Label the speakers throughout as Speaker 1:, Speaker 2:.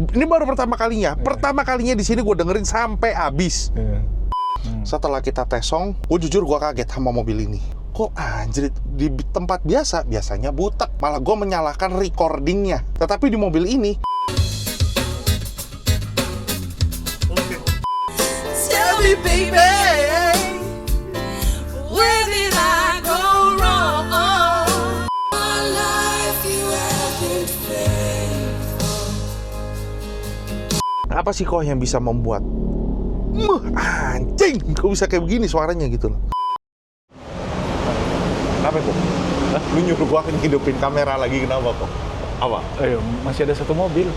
Speaker 1: Ini baru pertama kalinya. Pertama kalinya di sini gue dengerin sampai habis. Setelah kita tesong, gue jujur gue kaget sama mobil ini. Kok anjir, di tempat biasanya butek. Malah gue menyalahkan recordingnya. Tetapi di mobil ini,
Speaker 2: Tell me, baby, where did I go wrong? My life, you have been faithful.
Speaker 1: apa sih kok yang bisa membuat anjing, kok bisa kayak begini suaranya gitu loh. Kenapa kok? Lu nyuruh gua ngidupin kamera lagi, kenapa kok? Apa?
Speaker 3: Ayo, masih ada satu mobil.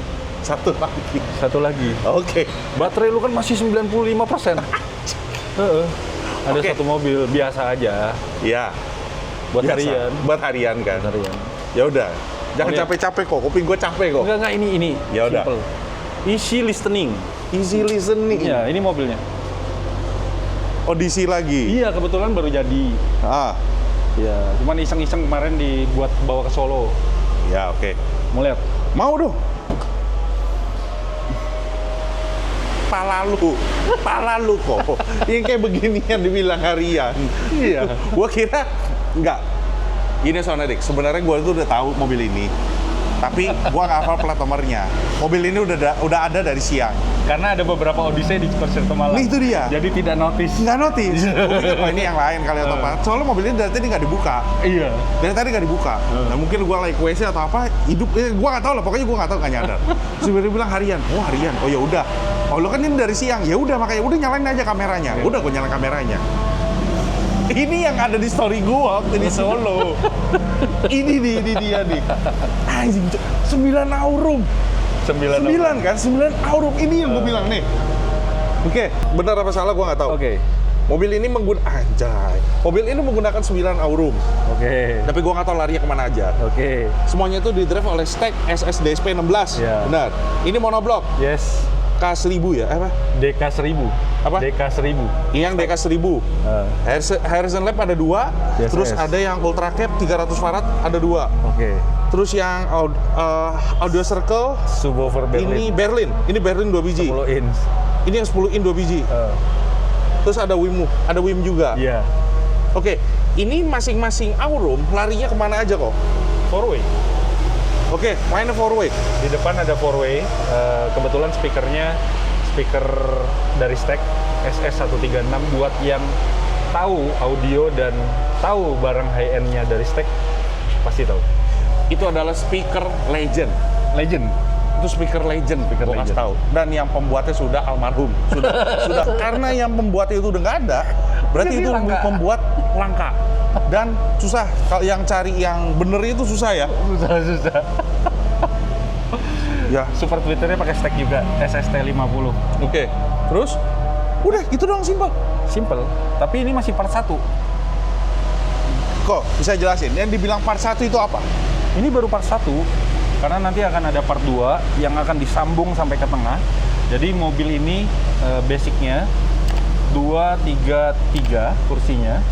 Speaker 1: Satu lagi.
Speaker 3: Satu lagi.
Speaker 1: Oke.
Speaker 3: Baterai lu kan masih 95%. Heeh. Ada
Speaker 1: Oke.
Speaker 3: satu mobil biasa aja.
Speaker 1: Iya.
Speaker 3: Buat
Speaker 1: Biasa.
Speaker 3: harian.
Speaker 1: Buat harian kan.
Speaker 3: Buat harian.
Speaker 1: Ya udah. Jangan
Speaker 3: Oh, iya.
Speaker 1: capek-capek kok. Kuping gua capek kok.
Speaker 3: Enggak ini.
Speaker 1: Ya udah.
Speaker 3: Simple. Easy listening.
Speaker 1: Easy listening.
Speaker 3: Ya, ini mobilnya.
Speaker 1: Audisi lagi.
Speaker 3: Iya, kebetulan baru jadi.
Speaker 1: Ah.
Speaker 3: Ya, cuman iseng-iseng kemarin dibuat bawa ke Solo.
Speaker 1: Ya, oke.
Speaker 3: Mau lihat?
Speaker 1: Mau dong. Pala lu kok. Yang kayak beginian dibilang harian.
Speaker 3: Iya.
Speaker 1: Gua kira enggak. Gini soalnya Dik, sebenarnya gua tuh udah tahu mobil ini. Tapi gua nggak hafal plat nomornya. Mobil ini udah ada dari siang.
Speaker 3: Karena ada beberapa Odyssey di Konserto Malang.
Speaker 1: Nih, itu dia.
Speaker 3: Jadi tidak notice.
Speaker 1: Nggak notice. Gua pikir, oh ini yang lain kali atau apa. Soalnya mobil ini dari tadi nggak dibuka.
Speaker 3: Iya.
Speaker 1: Dari tadi nggak dibuka. Nah mungkin gua lagi ke WC atau apa, gua nggak tahu lah. Pokoknya gua nggak tahu, nggak nyadar. Terus dia bilang harian. Oh harian. Oh ya udah. Oh lo kan ini dari siang. Ya udah, makanya udah nyalain aja kameranya. Udah gua nyalain kameranya. Ini yang ada di story gua waktu di Solo. ini dia nih. Anjing, 9 aurum. 9 kan? 9 aurum. Ini yang gua bilang nih. Oke, benar apa salah gua nggak tahu.
Speaker 3: Oke.
Speaker 1: Mobil ini Mobil ini menggunakan 9 aurum.
Speaker 3: Oke.
Speaker 1: Tapi gua nggak tahu larinya kemana aja.
Speaker 3: Oke.
Speaker 1: Semuanya itu didrive oleh Steck SSDSP 16.
Speaker 3: Ya.
Speaker 1: Benar. Ini monoblock
Speaker 3: Yes.
Speaker 1: K1000 ya? Apa?
Speaker 3: DK1000.
Speaker 1: Apa?
Speaker 3: DK1000.
Speaker 1: Ini yang DK1000. Harrison Lab ada 2.
Speaker 3: Yes,
Speaker 1: Terus
Speaker 3: yes.
Speaker 1: ada yang Ultra Cap 300 Farad ada 2.
Speaker 3: Oke.
Speaker 1: Terus yang Audio Circle
Speaker 3: Subwoofer
Speaker 1: ini
Speaker 3: Berlin.
Speaker 1: Berlin. Ini Berlin 2 biji.
Speaker 3: 10 inch.
Speaker 1: Ini yang 10 in 2 biji. Terus ada WIM juga.
Speaker 3: Iya.
Speaker 1: Oke, ini masing-masing aurum larinya kemana aja kok?
Speaker 3: 4-way.
Speaker 1: Oke, mainnya 4-way.
Speaker 3: Di depan ada 4-way. Kebetulan speaker dari Steck SS136 buat yang tahu audio dan tahu barang high end-nya dari Steck pasti tahu.
Speaker 1: Itu adalah speaker legend.
Speaker 3: Legend.
Speaker 1: Itu speaker legend, gua kasih
Speaker 3: legend.
Speaker 1: tahu. Dan yang pembuatnya sudah almarhum. Sudah. Karena yang pembuatnya itu udah nggak ada, berarti
Speaker 3: Jadi
Speaker 1: itu
Speaker 3: langka.
Speaker 1: pembuat langka. Dan susah. Kalau yang cari yang bener itu susah ya.
Speaker 3: Susah.
Speaker 1: Ya.
Speaker 3: Super Twitternya pakai Steck juga, SST50.
Speaker 1: Oke. Terus? Udah, gitu doang, simpel.
Speaker 3: Simple. Tapi ini masih part 1.
Speaker 1: Kok bisa jelasin? Yang dibilang part 1 itu apa?
Speaker 3: Ini baru part 1, karena nanti akan ada part 2 yang akan disambung sampai ke tengah. Jadi mobil ini basicnya 2, 3, 3 kursinya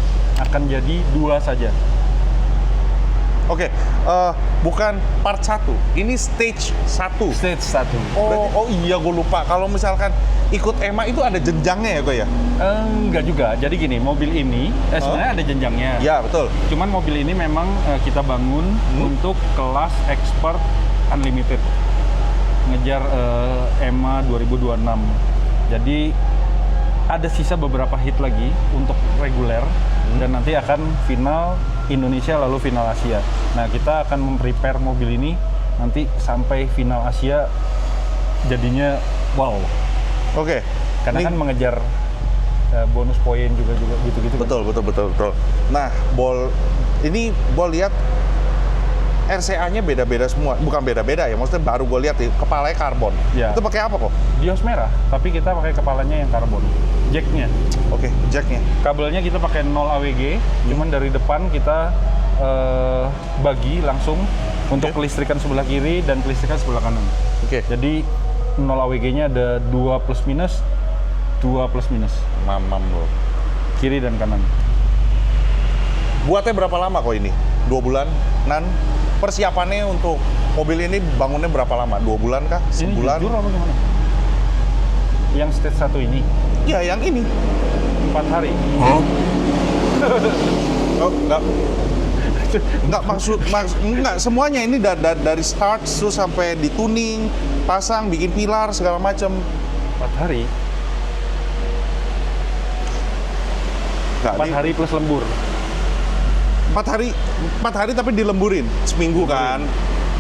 Speaker 3: akan jadi 2 saja.
Speaker 1: Oke, bukan part 1. Ini stage 1.
Speaker 3: Stage 1.
Speaker 1: Oh iya, gue lupa. Kalau misalkan ikut EMA itu ada jenjangnya ya, kok ya?
Speaker 3: Enggak juga. Jadi gini, mobil ini sebenarnya ada jenjangnya.
Speaker 1: Ya, betul.
Speaker 3: Cuman mobil ini memang kita bangun untuk kelas expert unlimited. Ngejar EMA 2026. Jadi ada sisa beberapa hit lagi untuk reguler dan nanti akan final Indonesia lalu final Asia. Nah, kita akan memprepare mobil ini nanti sampai final Asia jadinya wow.
Speaker 1: Oke.
Speaker 3: Karena
Speaker 1: Ini-
Speaker 3: kan mengejar bonus poin juga gitu-gitu.
Speaker 1: Betul. Nah, ini lihat RCA-nya beda-beda semua. Bukan beda-beda ya, maksudnya baru gue lihat kepalanya karbon.
Speaker 3: Ya.
Speaker 1: Itu pakai apa kok?
Speaker 3: Dios merah, tapi kita pakai kepalanya yang karbon. Jacknya,
Speaker 1: Oke, jacknya.
Speaker 3: kabelnya kita pakai 0 AWG, cuman dari depan kita bagi langsung untuk kelistrikan sebelah kiri dan kelistrikan sebelah kanan.
Speaker 1: Oke.
Speaker 3: Jadi 0 AWG-nya ada 2 plus minus, 2 plus minus,
Speaker 1: Mamam lo.
Speaker 3: kiri dan kanan.
Speaker 1: Buatnya berapa lama kok ini? 2 bulan? Persiapannya untuk Mobil ini bangunnya berapa lama? 2 bulan kah?
Speaker 3: Ini
Speaker 1: Sebulan?
Speaker 3: jujur apa gimana? Yang stage 1 ini
Speaker 1: Ya, yang ini.
Speaker 3: 4 hari.
Speaker 1: Oh, enggak enggak semuanya ini dari start terus sampai di tuning, pasang, bikin pilar segala macam.
Speaker 3: 4 hari.
Speaker 1: Enggak,
Speaker 3: 4 hari plus lembur.
Speaker 1: 4 hari tapi dilemburin seminggu kan.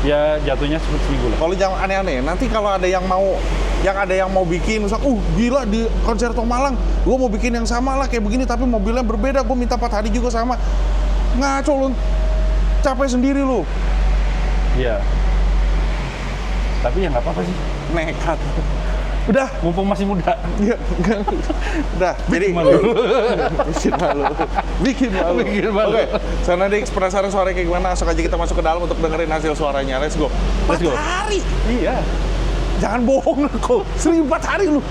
Speaker 3: Ya jatuhnya seminggu lah.
Speaker 1: Kalau jangan aneh-aneh, nanti kalau ada yang mau bikin, misal, gila di Concerto Malang, gue mau bikin yang sama lah kayak begini, tapi mobilnya berbeda, gue minta 4 hari juga sama. Ngaco lu, capek sendiri lu.
Speaker 3: Iya. Tapi ya nggak apa-apa sih.
Speaker 1: Nekat. Udah,
Speaker 3: Mumpung masih muda.
Speaker 1: ya, udah. Jadi
Speaker 3: malu.
Speaker 1: bikin malu. Oke, sana deh penasaran suaranya kayak gimana? Langsung aja kita masuk ke dalam untuk dengerin hasil suaranya. Let's go.
Speaker 3: Let's go.
Speaker 1: 4 hari.
Speaker 3: Iya.
Speaker 1: Jangan bohong kok. 4 hari lu.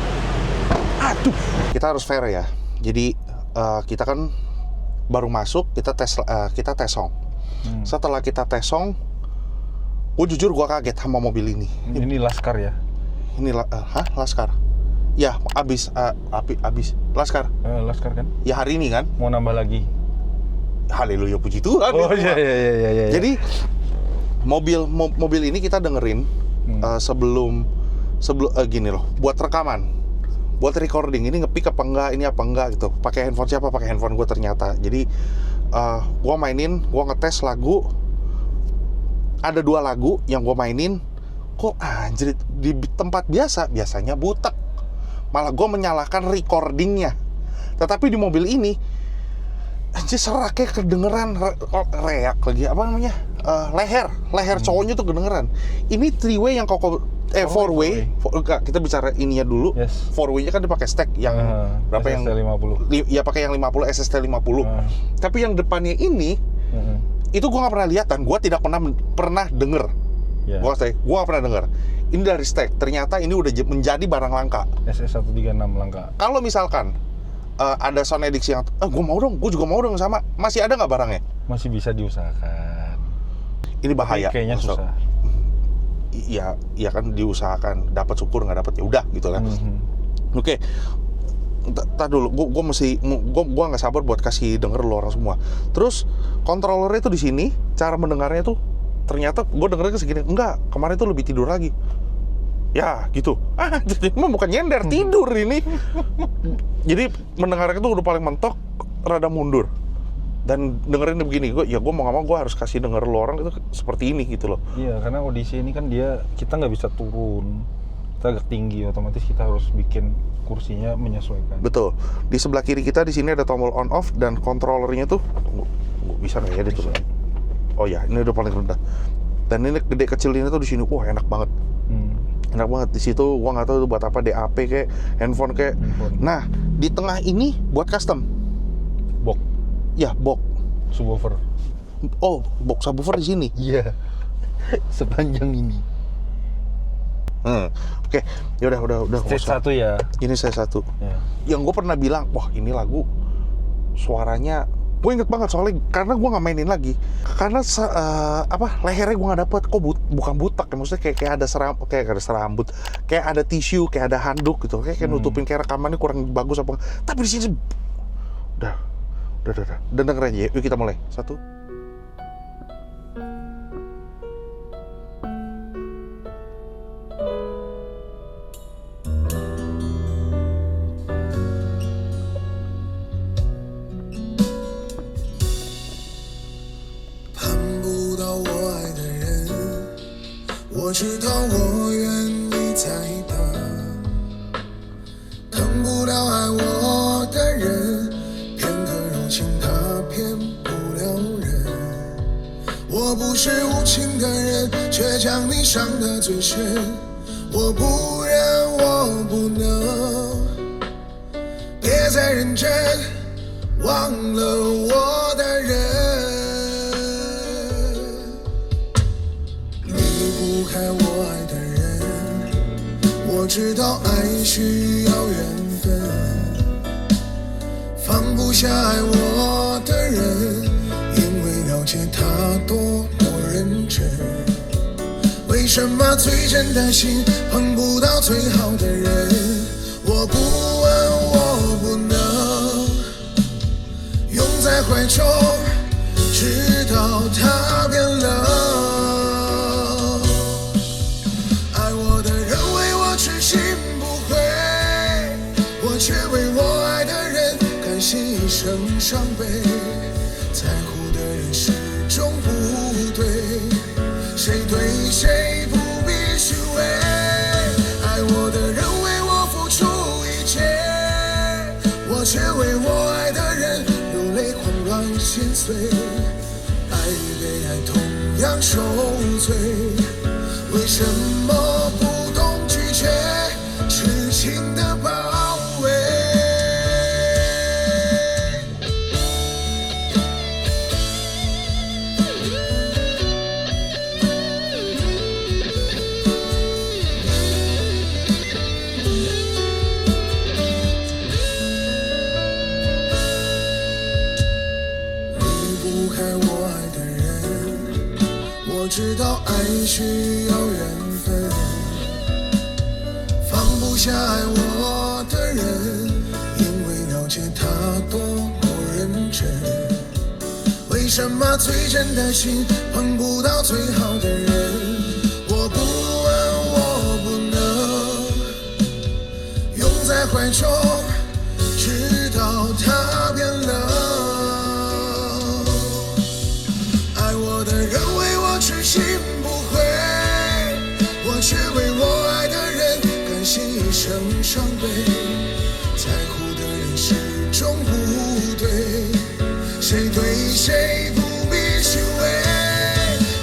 Speaker 1: Aduh. Kita harus fair ya. Jadi kita kan baru masuk, kita tes song. Setelah kita tes song, gue jujur gue kaget sama mobil ini.
Speaker 3: Ini Laskar ya?
Speaker 1: Ini Laskar. Ya, abis Laskar.
Speaker 3: Laskar kan?
Speaker 1: Ya hari ini kan.
Speaker 3: Mau nambah lagi?
Speaker 1: Haleluya, puji Tuhan.
Speaker 3: Oh iya.
Speaker 1: Jadi mobil ini kita dengerin sebelum gini loh, buat rekaman, buat recording. Ini nge-pick apa enggak gitu. Pakai handphone siapa? Pakai handphone gue ternyata. Jadi gue ngetes lagu. Ada 2 lagu yang gue mainin. Kok anjir, di tempat biasanya butek. Malah gue menyalahkan recordingnya. Tetapi di mobil ini anjir seraknya kedengeran reak lagi, apa namanya, leher cowoknya tuh kedengeran. Ini 3-way yang 4-way. Kita bicara ininya dulu.
Speaker 3: Yes.
Speaker 1: 4-way-nya kan dipakai stack yang berapa
Speaker 3: SST
Speaker 1: yang
Speaker 3: 50.
Speaker 1: Ya pakai yang 50 SST 50. Tapi yang depannya ini itu gue nggak pernah lihat dan gue tidak pernah denger.
Speaker 3: Yeah.
Speaker 1: Gue nggak pernah denger. Ini dari stack. Ternyata ini udah menjadi barang langka.
Speaker 3: SS136 langka.
Speaker 1: Kalau misalkan ada sound edix yang gue mau dong, gue juga mau dong sama, masih ada nggak barangnya? Masih
Speaker 3: bisa diusahakan.
Speaker 1: Ini bahaya.
Speaker 3: Tapi kayaknya susah.
Speaker 1: Iya kan, diusahakan. Dapat syukur, nggak dapat ya udah gitu kan. Oke. Tar dulu, gue nggak sabar buat kasih denger lo orang semua. Terus kontrolernya tuh di sini, cara mendengarnya tuh ternyata gue dengernya segini. Enggak, kemarin tuh lebih tidur lagi. Ya gitu. Jadi emang bukan nyender, tidur ini. Jadi mendengarnya tuh udah paling mentok, rada mundur. Dan dengerinnya begini, gue mau nggak mau gue harus kasih denger lo orang itu seperti ini gitu loh.
Speaker 3: Iya, karena audisi ini kan kita nggak bisa turun, kita agak tinggi, otomatis kita harus bikin kursinya menyesuaikan.
Speaker 1: Betul. Di sebelah kiri kita di sini ada tombol on off dan kontrolernya tuh bisa nggak ya itu? Oh ya, ini udah paling rendah. Dan ini gede kecil ini tuh di sini, wah enak banget. Enak banget. Di situ gua nggak tahu itu buat apa, DAP kayak handphone kayak. Nah, di tengah ini buat custom.
Speaker 3: Box.
Speaker 1: Ya, box.
Speaker 3: Subwoofer.
Speaker 1: Oh, box subwoofer di sini.
Speaker 3: Iya. Sepanjang ini.
Speaker 1: Oke. Ya udah.
Speaker 3: Stage 1 ya.
Speaker 1: Ini stage 1.
Speaker 3: Ya.
Speaker 1: Yang gue pernah bilang, wah ini lagu suaranya, gue inget banget soalnya karena gue nggak mainin lagi. Karena lehernya gue nggak dapet. Kok bukan butak ya, maksudnya kayak ada serambut, kayak ada tisu, kayak ada handuk gitu, kayak nutupin, kayak rekamannya kurang bagus apa. Tapi di sini udah denger aja. Yuk kita mulai. 1.
Speaker 2: 我知道我愿意再等，等不了爱我的人，片刻柔情他骗不了人。我不是无情的人，却将你伤得最深。我不忍，我不能，别再认真，忘了我的人。离不开我爱的人，我知道爱需要缘分，放不下爱我的人，因为了解他多么认真。什么最真的心碰不到最好的人？我不问，我不能拥在怀中，直到它变冷。爱我的人为我痴心不悔，我却为我爱的人甘心一生伤悲。在乎的人始终不对，谁对谁不必虚伪。爱我的人为我付出一切，我却为我爱的人流泪狂乱心碎。爱与被爱同样受罪，为什么不懂拒绝痴情的包围？知道爱需要缘分，放不下爱我的人，因为了解他多么认真。为什么最真的心碰不到最好的人？我不问，我不能拥在怀中，直到他变冷。爱我的人为我痴心不悔，我却为我爱的人甘心一生伤悲。在乎的人始终不对，谁对谁不必虚伪。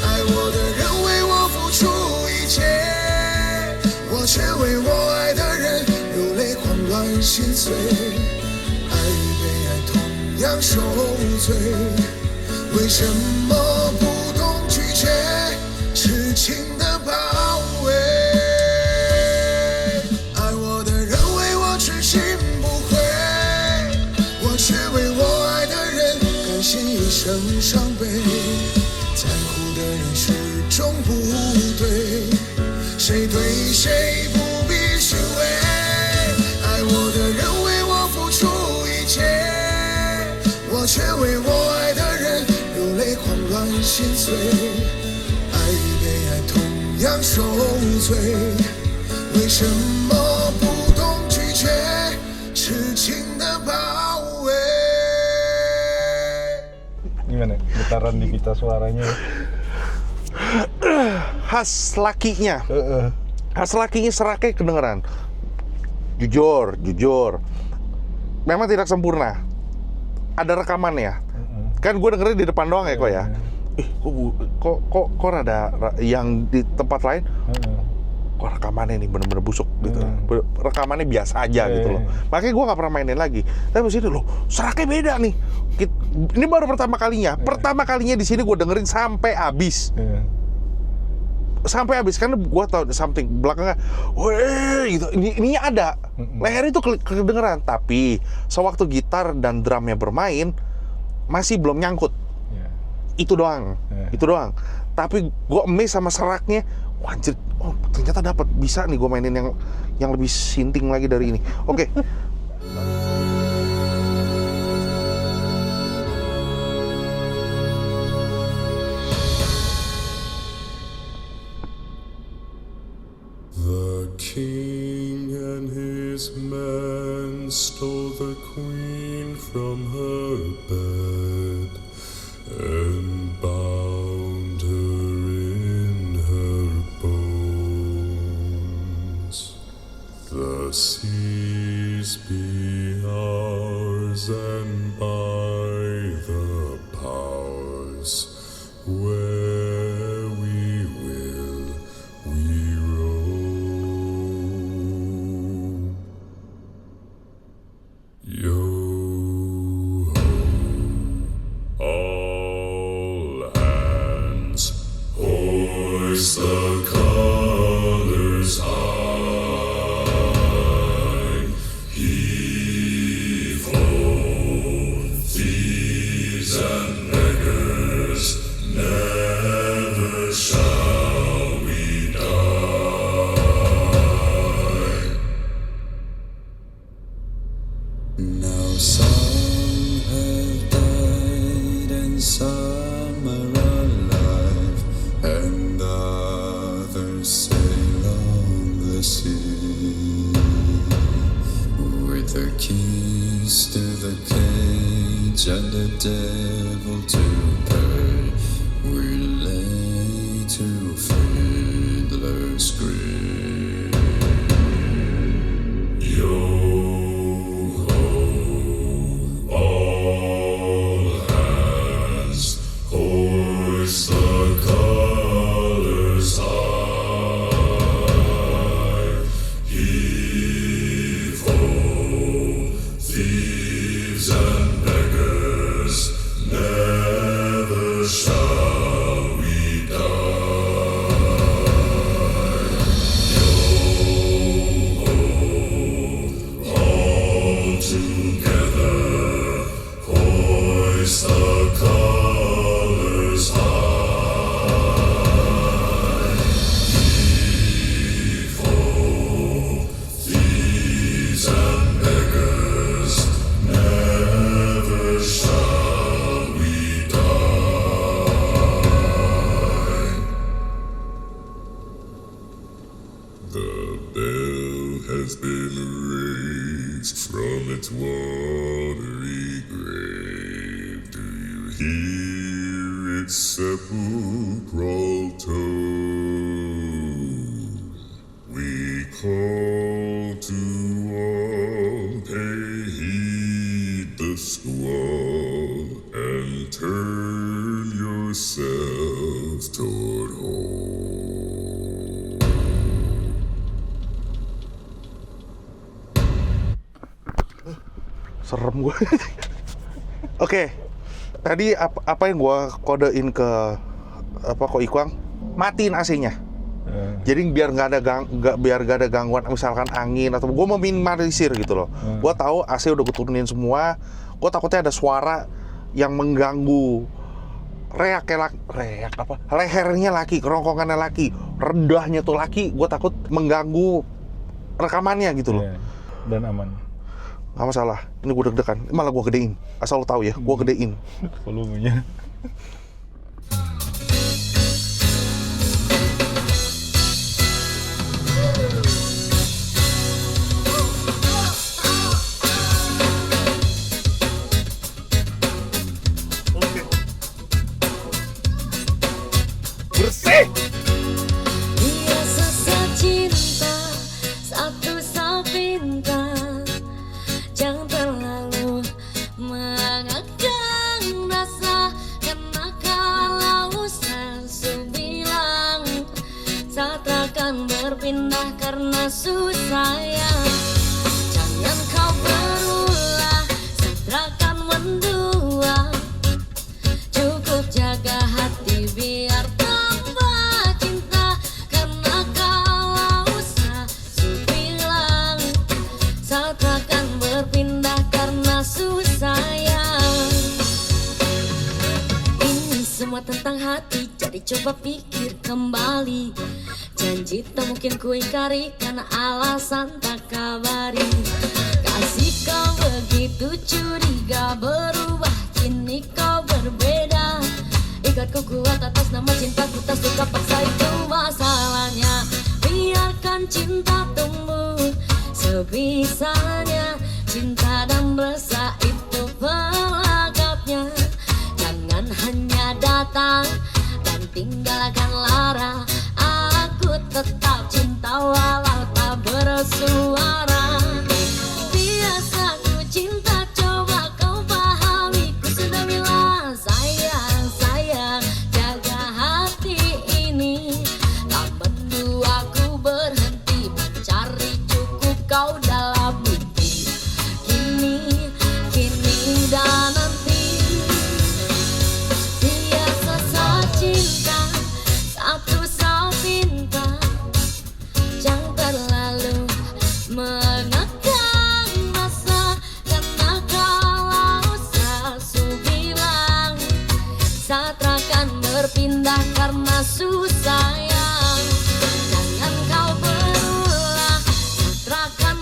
Speaker 2: 爱我的人为我付出一切，我却为我爱的人流泪狂乱心碎。爱与被爱同样受罪，为什么不懂拒绝痴情的包围？爱我的人为我痴心不悔，我却为我爱的人甘心一生伤悲。在乎的人始终不对，谁对谁不必虚伪。爱我的人为我付出一切，我却为我爱的人流泪狂乱心碎。爱与被爱同样受罪，为什么不懂拒绝痴情的包围？
Speaker 3: Gimana getaran di pita suaranya?
Speaker 1: Khas lakinya, khas lakinya seraknya kedengeran. Jujur, memang tidak sempurna. Ada rekamannya. Kan gue dengerin di depan doang ya kok ya. Kok rada yang di tempat lain. Kok rekamannya nih bener-bener busuk gitu. Rekamannya biasa aja gitu loh. Makanya gue nggak pernah mainin lagi. Tapi di sini loh, seraknya beda nih. Ini baru pertama kalinya. Pertama kalinya di sini gue dengerin sampai habis. Sampai habis karena gue tahu something belakangnya, weh gitu. Ininya ada. Leher itu kedengeran. Tapi sewaktu gitar dan drumnya bermain masih belum nyangkut. Itu doang. Itu doang. Tapi gue amazed sama seraknya. Wah, anjir, oh ternyata dapat, bisa nih gue mainin yang lebih sinting lagi dari ini. Oke.
Speaker 2: The king and his men stole the queen from her bed and bound her in her bones. The seas be ours and by the powers where we will we roam. Yo ho, all hands, hoist the colors high, heave ho, sea. With the keys to the cage and the devil to pay, we lay to Fiddler's Grave. Yo-ho, all hands, hoist the colors high. Heave-ho, thieves and beggars, never shall we die. Yo-ho, all together, hoist the colors high. Heave-ho, thieves and beggars, never shall we die. The bell has been raised from its watery grave. Do you hear its sepulchral tone? We call to all, pay heed the squall, and turn yourself toward home.
Speaker 1: Serem gue. Oke, tadi apa yang gue kodein ke Ko Ikwang, matiin AC-nya. Jadi biar nggak ada gangguan, misalkan angin atau gue mau minimalisir gitu loh. Gue tahu AC udah gue turunin semua. Gue takutnya ada suara yang mengganggu lehernya laki, kerongkongannya laki, rendahnya tuh laki. Gue takut mengganggu rekamannya gitu loh.
Speaker 3: Dan aman.
Speaker 1: Gak masalah, ini gue deg-degan, malah gue gedein. Asal lo tahu ya, gue gedein.
Speaker 3: Volumenya.
Speaker 1: Bersih!
Speaker 4: Biasa cinta satu sapinta, jangan terlalu mengekang rasa, karena kalau sesu bilang saat akan berpindah karena susah ya. Jangan kau berulah saat akan mendua, cukup jaga hati biar tambah cinta, karena kalau sesu bilang saat akan berpindah karena susah ya. Ini semua tentang hati, jadi coba pikir kembali. Janji tak mungkin ku ingkari karena alasan tak kabari. Kasih kau begitu curiga, berubah kini kau berbeda. Ikat kau kuat atas nama cintaku, tak suka paksa itu masalahnya. Biarkan cinta tumbuh sebisanya, cinta dan rasa itu pelengkapnya. Jangan hanya datang dan tinggalkan lara. Aku tetap cinta walau tak bersuara. Biasa ku cinta, coba kau pahami. Ku sudah bilang sayang, sayang, jaga hati ini. Tak berdua ku berhenti mencari, cukup kau dalam mimpi. Kini, kini dan nanti. Biasa saat cinta satu sapinta, jangan terlalu mengekang rasa, karena kalau sesu bilang saat akan berpindah karena susah ya. Jangan kau berulah saat akan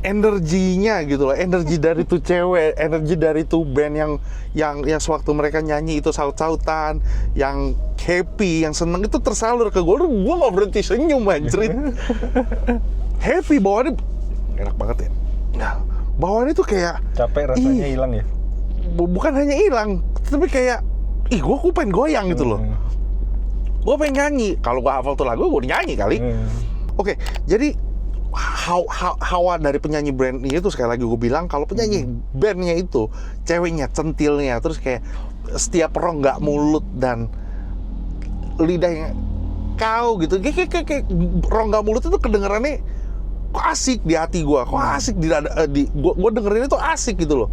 Speaker 1: energinya gitu loh, energi dari tuh cewek, energi dari tuh band yang sewaktu mereka nyanyi itu saut-sautan, yang happy, yang seneng itu tersalur ke gue nggak berhenti senyum anjrit. Happy, bawaannya enak banget ya. Nah, bawaannya tuh kayak
Speaker 3: Capek rasanya hilang ya.
Speaker 1: bukan hanya hilang, tapi kayak gue pengen goyang gitu loh. Gue pengen nyanyi. Kalau gue hafal tuh lagu, gue nyanyi kali. Oke, jadi hawa dari penyanyi band ini itu sekali lagi gue bilang, kalau penyanyi bandnya itu ceweknya centilnya, terus kayak setiap rongga mulut dan lidahnya kau gitu, kayak rongga mulut itu kedengerannya kok asik di hati gue, kok asik gue dengerin itu asik gitu loh.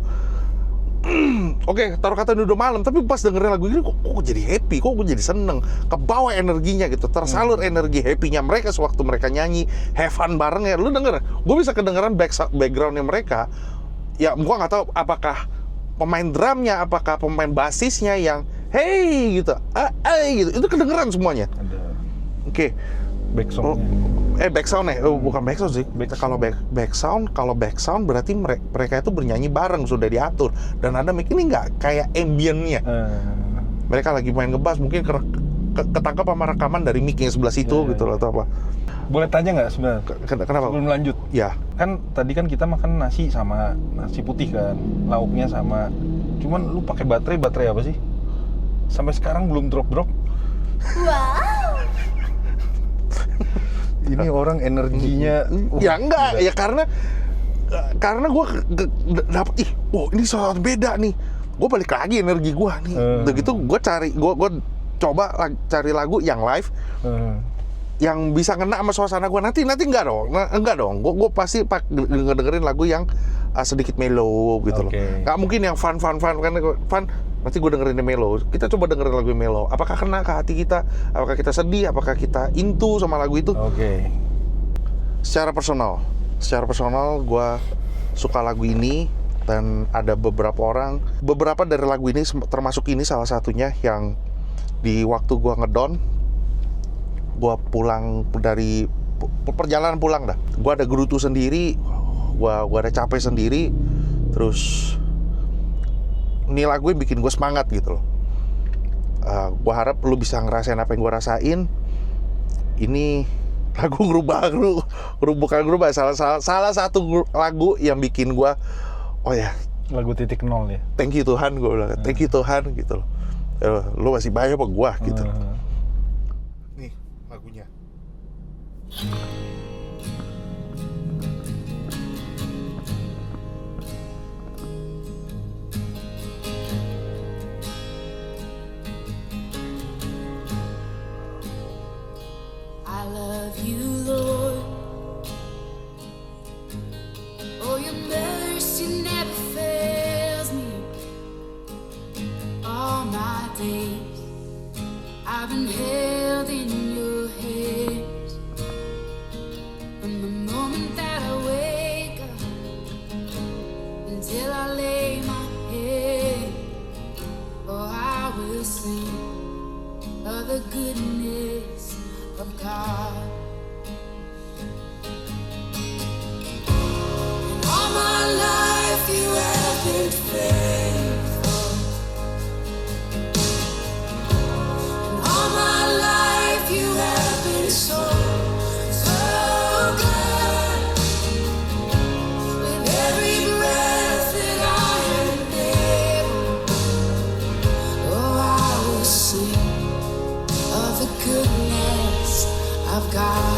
Speaker 1: Oke, taruh kata ini udah malam, tapi pas dengerin lagu ini kok jadi happy, kok gue jadi seneng, kebawa energinya gitu, tersalur energi happy-nya mereka sewaktu mereka nyanyi, have fun bareng ya. Lu denger, gue bisa kedengeran background-nya mereka. Ya, gue nggak tahu apakah pemain drumnya, apakah pemain basisnya yang hey gitu, gitu, itu kedengeran semuanya.
Speaker 3: Ada
Speaker 1: Oke. Backsound-nya, bukan backsound sih. Kalau backsound berarti mereka itu bernyanyi bareng, sudah diatur. Dan ada mic ini nggak kayak ambience-nya. Mereka lagi main ngebass, mungkin ketangkap sama rekaman dari mic yang sebelah situ gitu loh, atau apa.
Speaker 3: Boleh tanya nggak sebenarnya?
Speaker 1: Kenapa?
Speaker 3: Sebelum lanjut.
Speaker 1: Ya.
Speaker 3: Kan tadi kan kita makan nasi sama nasi putih kan, lauknya sama. Cuman lu pakai baterai apa sih? Sampai sekarang belum drop. Ini orang energinya
Speaker 1: Ya enggak, ya karena gue dapet, ini soal beda nih. Gue balik lagi energi gue nih. Begitu gue coba cari lagu yang live, yang bisa ngena sama suasana gue. Nanti enggak dong. Gue pasti dengerin lagu yang sedikit mellow gitu loh. Nggak mungkin yang fun kan fun. Nanti gue dengerin mellow. Kita coba dengerin lagu mellow. Apakah kena ke hati kita? Apakah kita sedih? Apakah kita into sama lagu itu? Secara personal gue suka lagu ini. Dan ada beberapa dari lagu ini, termasuk ini salah satunya, yang di waktu gue ngedown, gue pulang dari perjalanan pulang dah, gue ada gerutu sendiri, gue ada capek sendiri, terus ini lagu yang bikin gue semangat gitu loh. Gue harap lu bisa ngerasain apa yang gue rasain. Ini lagu bukan ngerubah, salah satu lagu yang bikin gue, oh ya,
Speaker 3: lagu titik nol ya.
Speaker 1: Thank you Tuhan, gue bilang, thank you Tuhan gitu loh. Lu masih bayar apa gue gitu. Nih lagunya.
Speaker 5: I love you, Lord. Oh, your mercy never fails me. All my days I've been held in your hands. From the moment that I wake up until I lay my head, oh, I will sing of the goodness of God. And all my life you have been faithful. And all my life you have been so good. With every breath that I am able, oh, I will sing of the goodness of God.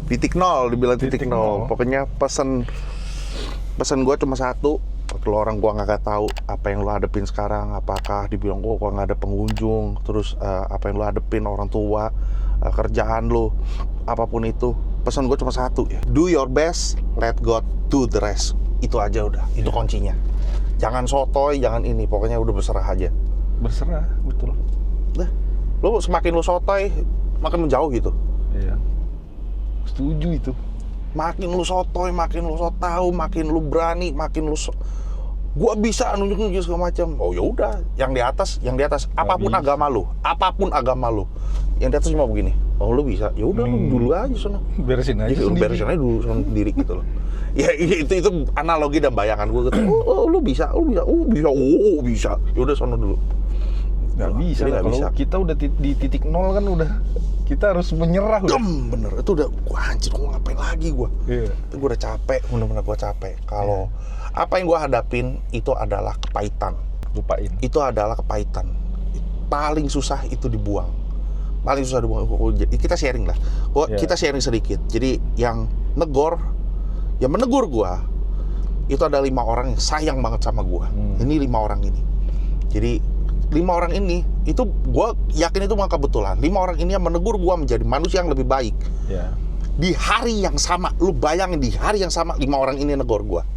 Speaker 1: Titik nol, dibilang titik
Speaker 3: Titik
Speaker 1: nol.
Speaker 3: nol.
Speaker 1: Pokoknya pesan gue cuma satu. Kalau orang gua nggak tahu apa yang lu hadepin sekarang, apakah dibilang gua nggak ada pengunjung, terus apa yang lu hadepin orang tua, kerjaan lu, apapun itu, pesan gue cuma satu ya. Do your best, let God do the rest. Itu aja udah, itu kuncinya. Jangan sotoy, jangan ini, pokoknya udah berserah aja.
Speaker 3: Berserah, betul.
Speaker 1: Nah, lu semakin lu sotoy, makin menjauh gitu.
Speaker 3: Iya. Setuju itu.
Speaker 1: Makin lu sotoy, makin lu so tau, makin lu berani, makin lu gua bisa nunjuk-nunjuk segala macam. Oh ya udah, yang di atas, apapun
Speaker 3: bisa.
Speaker 1: agama lu, yang di atas cuma begini. Oh lu bisa, ya udah lu dulu aja sono.
Speaker 3: Beresin aja.
Speaker 1: Jadi lu
Speaker 3: sendiri.
Speaker 1: beresin aja dulu sono sendiri gitu loh. Ya itu analogi dan bayangan gua gitu. Oh lu bisa. Ya udah sono dulu.
Speaker 3: Nggak bisa.
Speaker 1: Jadi
Speaker 3: Lah.
Speaker 1: nggak
Speaker 3: Kalau
Speaker 1: bisa.
Speaker 3: kita udah di titik nol kan udah kita harus menyerah. Udah.
Speaker 1: Bener, itu udah gua anjir, gua ngapain lagi gua.
Speaker 3: Iya.
Speaker 1: Itu gua udah capek, bener-bener gua capek. Kalau apa yang gua hadapin itu adalah kepahitan.
Speaker 3: Lupain.
Speaker 1: Itu adalah kepahitan. Paling susah itu dibuang. Paling susah dibuang. Kita sharing lah.
Speaker 3: Yeah.
Speaker 1: Kita sharing sedikit. Jadi yang menegur gua itu ada 5 orang yang sayang banget sama gua. Ini 5 orang ini. Jadi 5 orang ini itu gua yakin itu bukan kebetulan. 5 orang ini yang menegur gua menjadi manusia yang lebih baik.
Speaker 3: Ya.
Speaker 1: Di hari yang sama, lu bayangin di hari yang sama 5 orang ini negur gua.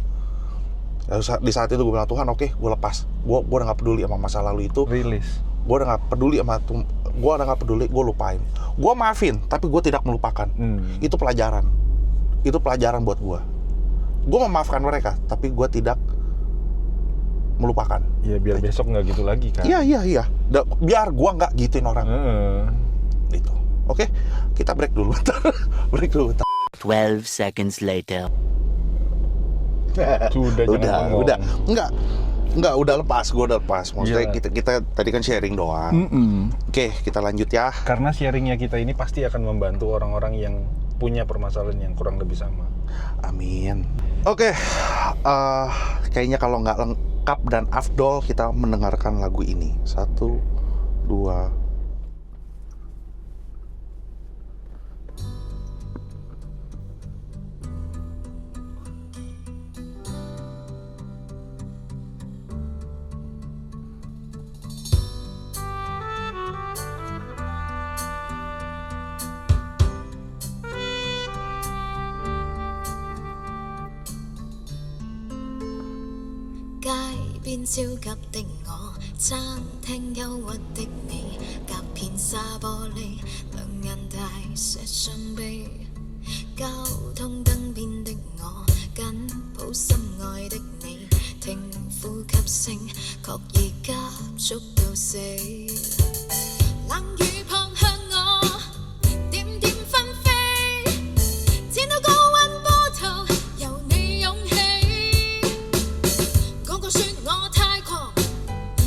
Speaker 1: Di saat itu gue bilang, Tuhan oke, gue lepas. Gue udah gak peduli sama masa lalu itu.
Speaker 3: Rilis.
Speaker 1: Gue udah gak peduli gue lupain. Gue maafin, tapi gue tidak melupakan. Itu pelajaran buat gue. Gue memaafkan mereka, tapi gue tidak melupakan.
Speaker 3: Ya biar besok nggak gitu lagi kan.
Speaker 1: Iya. Biar gue nggak gituin orang. Gitu. Oke, kita break dulu. Break dulu.
Speaker 6: 12 seconds later.
Speaker 3: Udah.
Speaker 1: Enggak, udah lepas. Gue udah lepas. Maksudnya
Speaker 3: Iya.
Speaker 1: kita tadi kan sharing doang. Oke, kita lanjut ya.
Speaker 3: Karena sharingnya kita ini pasti akan membantu orang-orang yang punya permasalahan yang kurang lebih sama.
Speaker 1: Amin. Oke, kayaknya kalau nggak lengkap dan afdol kita mendengarkan lagu ini. 1, 2.
Speaker 4: 街邊焦急的我，餐廳憂鬱的你，隔片沙玻璃，兩眼帶些傷悲。交通燈邊的我，緊抱心愛的你，聽呼吸聲，確已急速到死。冷雨撲向我，點點紛飛，天都高溫波濤，由你湧起。個個說我太狂，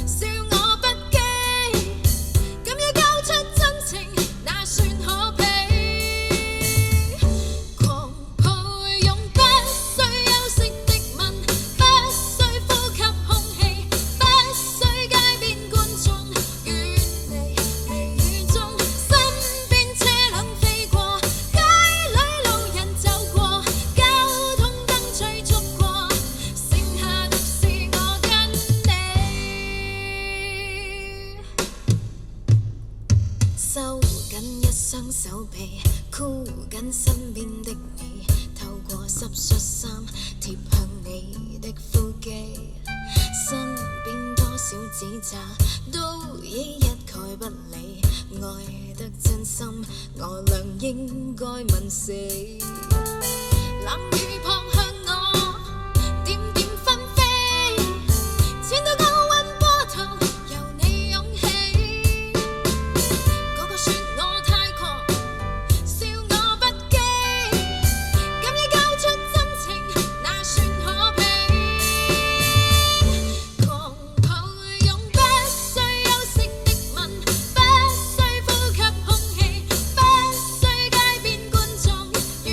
Speaker 4: 笑我不羈，敢於交出真情，那算可悲。狂抱擁，不需休息的吻，不需呼吸空氣，不需街邊觀眾，遠離微雨中，身邊車輛飛過，街裏路人走過，交通燈催促過，剩下獨是我跟你。收緊一雙手臂，箍緊身邊的你，透過濕恤衫貼向你的腹肌，身邊多少指責都已一概不理，愛得真心，我倆應該問死。冷雨撲向我，點點紛飛，千度高溫波濤，由你湧起。個個說我太狂，笑我不羈，敢於交出真情，那算可悲。狂抱擁，不需休息的吻，不需呼吸空氣，不需街邊觀眾，遠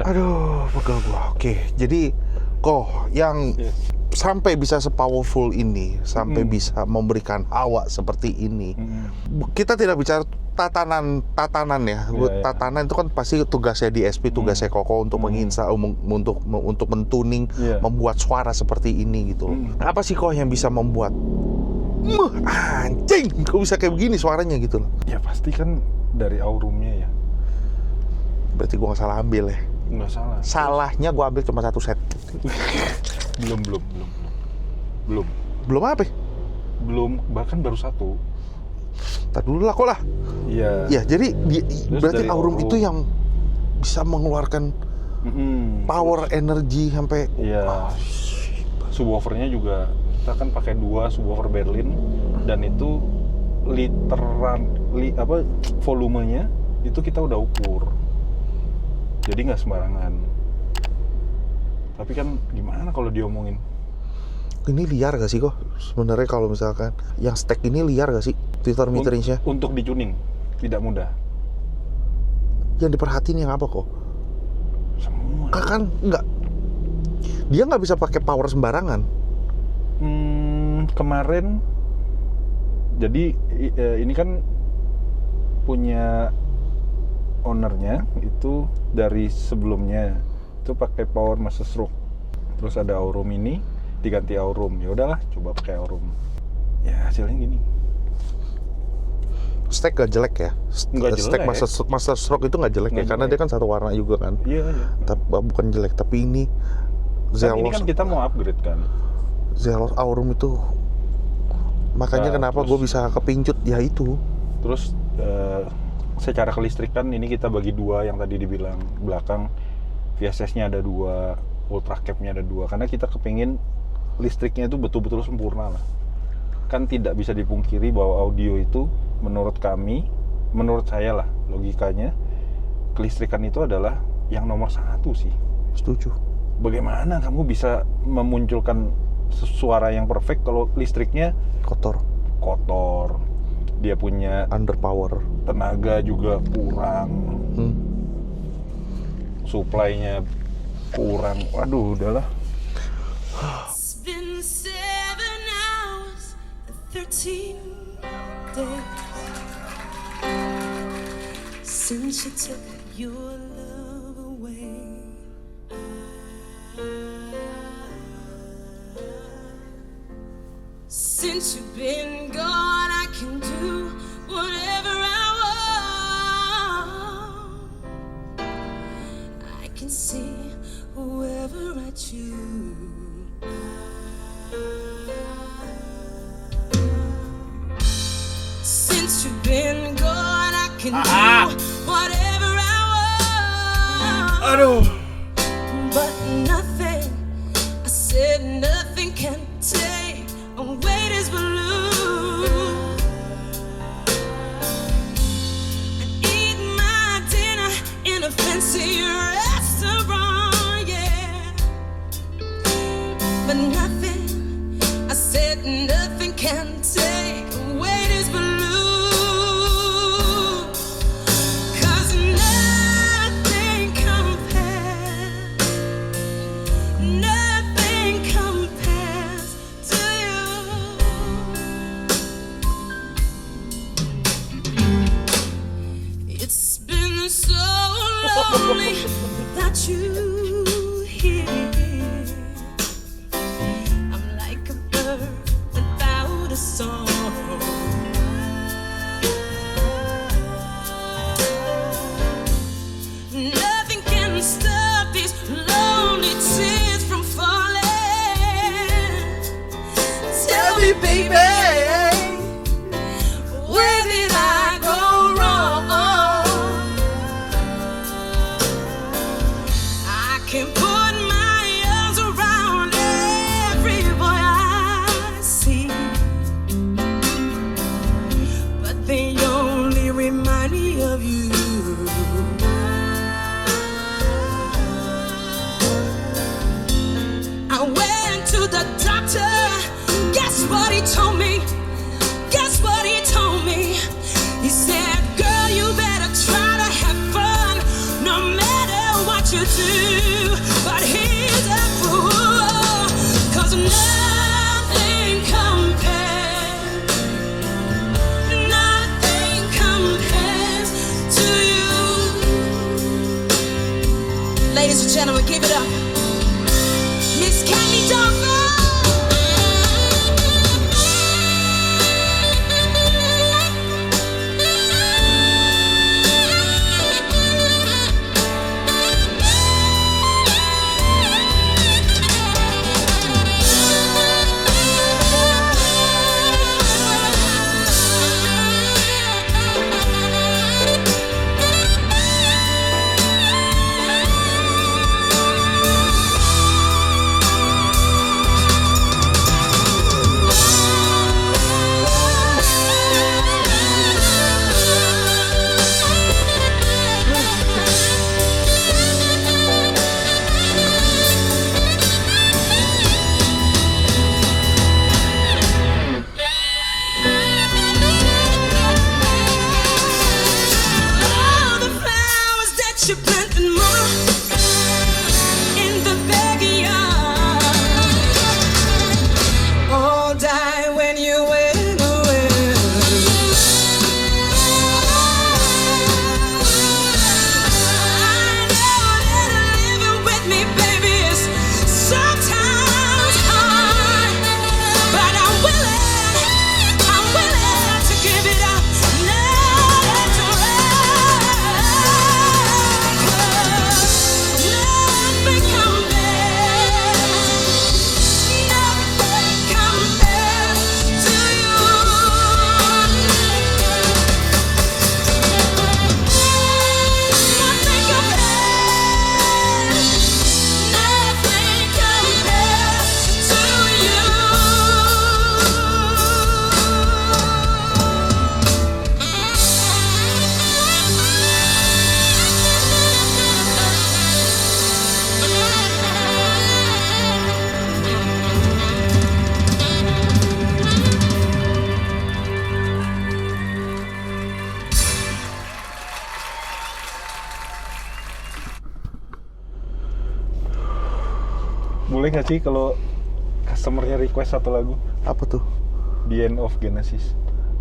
Speaker 1: Aduh, pegel gua. Oke, jadi kok yang sampai bisa se-powerful ini, sampai bisa memberikan hawa seperti ini. Kita tidak bicara tatanan ya. Tatanan itu kan pasti tugasnya DSP, tugasnya Koko untuk menginsa, untuk mentuning, membuat suara seperti ini gitu. Apa sih kok yang bisa membuat anjing, kok bisa kayak begini suaranya gitu loh?
Speaker 3: Ya pasti kan dari aurumnya ya.
Speaker 1: Berarti gua nggak salah ambil ya?
Speaker 3: Nggak salah.
Speaker 1: Salahnya gua ambil cuma 1 set. Belum apa?
Speaker 3: Belum, bahkan baru 1.
Speaker 1: Ntar dulu lah kok lah.
Speaker 3: Iya.
Speaker 1: Ya, jadi berarti
Speaker 3: dari
Speaker 1: aurum
Speaker 3: aurum
Speaker 1: itu yang bisa mengeluarkan power energi sampai.
Speaker 3: Iya. Subwoofernya juga kita kan pakai 2 subwoofer Berlin dan itu volumenya itu kita udah ukur. Jadi nggak sembarangan. Tapi kan gimana kalau diomongin?
Speaker 1: Ini liar gak sih kok? Sebenarnya kalau misalkan yang stack ini liar gak sih? Twitter meternya?
Speaker 3: Untuk dituning tidak mudah.
Speaker 1: Yang diperhatiin yang apa kok?
Speaker 3: Semua.
Speaker 1: Kan nggak. Dia nggak bisa pakai power sembarangan.
Speaker 3: Kemarin, jadi ini kan punya ownernya itu dari sebelumnya itu pakai power master stroke, terus ada aurum ini diganti aurum, ya udahlah coba pakai aurum, ya hasilnya gini.
Speaker 1: Stack gak jelek ya?
Speaker 3: Nggak
Speaker 1: Stack
Speaker 3: jelek.
Speaker 1: master stroke itu nggak jelek ya? Karena dia kan satu warna juga kan.
Speaker 3: Iya.
Speaker 1: Bukan jelek, tapi ini
Speaker 3: Kan ini kan kita mau upgrade kan.
Speaker 1: Zelos aurum itu makanya kenapa gue bisa kepincut ya itu.
Speaker 3: Terus secara kelistrikan ini kita bagi 2 yang tadi dibilang belakang VSS-nya ada 2, ultra cap-nya ada 2, karena kita kepingin listriknya itu betul-betul sempurna lah. Kan tidak bisa dipungkiri bahwa audio itu menurut saya lah logikanya, kelistrikan itu adalah yang nomor 1 sih.
Speaker 1: Setuju.
Speaker 3: Bagaimana kamu bisa memunculkan suara yang perfect kalau listriknya
Speaker 1: Kotor,
Speaker 3: dia punya
Speaker 1: underpower,
Speaker 3: tenaga juga kurang, supply-nya kurang. Waduh, udahlah.
Speaker 2: It's been 7 hours and 13 days since you took your love away. Since you've been gone, I can do whatever I want. I can see whoever I choose. Since you've been gone, I can do whatever I want.
Speaker 1: Aduh.
Speaker 2: But nothing, I said nothing can take away this balloon. I eat my dinner in a fancy restaurant, yeah. But nothing, I said nothing can take away this balloon. 'Cause nothing compares, nothing compares to you. It's been so lonely without you here. I'm like a bird without a song. Nothing can stop these lonely tears from falling. Tell me, baby, where did I go wrong? I can put my arms around every boy I see, but they only remind me of you. I went to the doctor. Guess what he told me? Guess what he told me? He said, girl, you better try to have fun no matter what
Speaker 5: you do, but he's a fool. 'Cause nothing compares to you. Ladies and gentlemen, give it up. Miss Candy Dulfer.
Speaker 3: Boleh nggak sih kalau customernya request satu lagu?
Speaker 1: Apa tuh?
Speaker 3: The End of Genesis.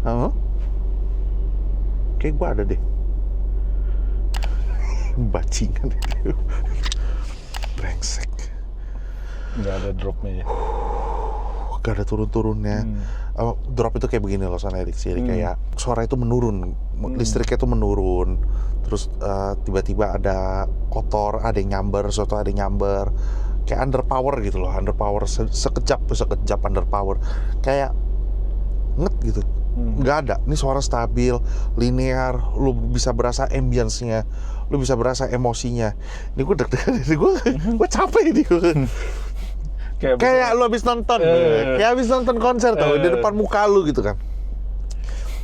Speaker 1: Oh? Kayak gua ada deh. Bajingan itu. Brengsek.
Speaker 3: Nggak ada dropnya ya?
Speaker 1: Gak ada turun-turunnya. Drop itu kayak begini loh sound lyrics. Jadi kayak suara itu menurun, listriknya itu menurun. Terus tiba-tiba ada kotor, ada yang nyamber, suatu ada yang nyamber. Kayak underpower gitu loh, underpower sekejap underpower. Kayak nget gitu. Nggak ada. Ini suara stabil, linear, lu bisa berasa ambience-nya, lu bisa berasa emosinya. Ini gue deg-degan, gue capek ini. Kayak lu habis nonton, kayak habis nonton konser tau, di depan muka lu gitu kan.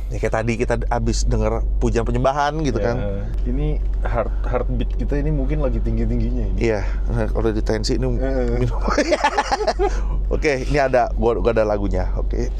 Speaker 1: Ya kayak tadi kita habis denger pujian penyembahan gitu kan.
Speaker 3: Ini heartbeat kita ini mungkin lagi tinggi-tingginya ini.
Speaker 1: Iya, kalau di tensi ini minum. Oke, ini ada, gua ada lagunya. Oke.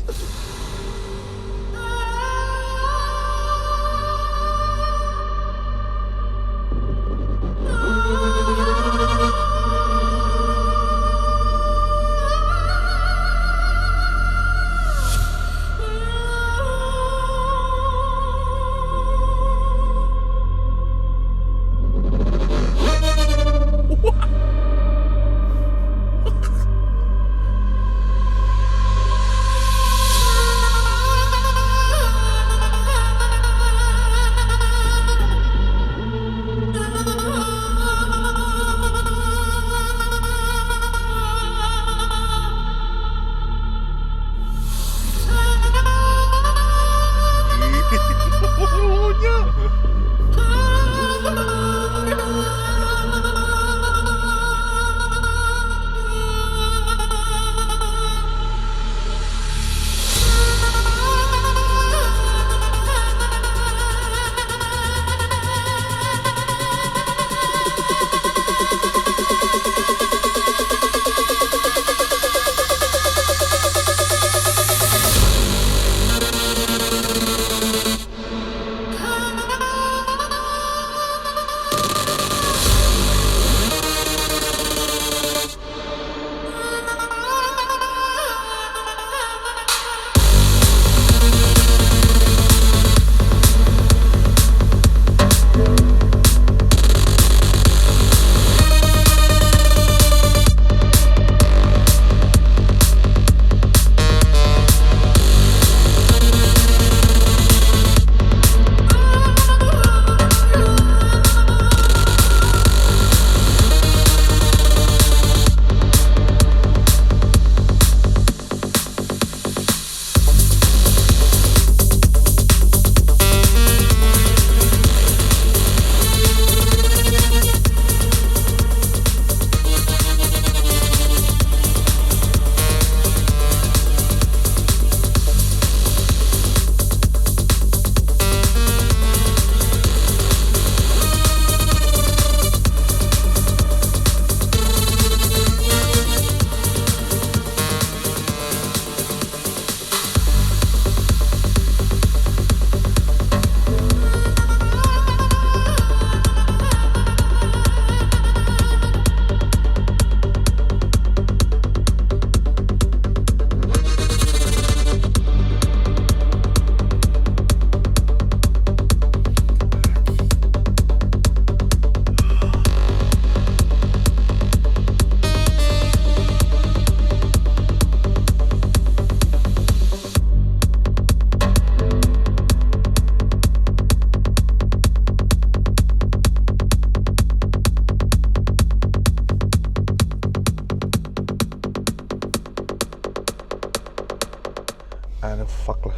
Speaker 1: fuck lah,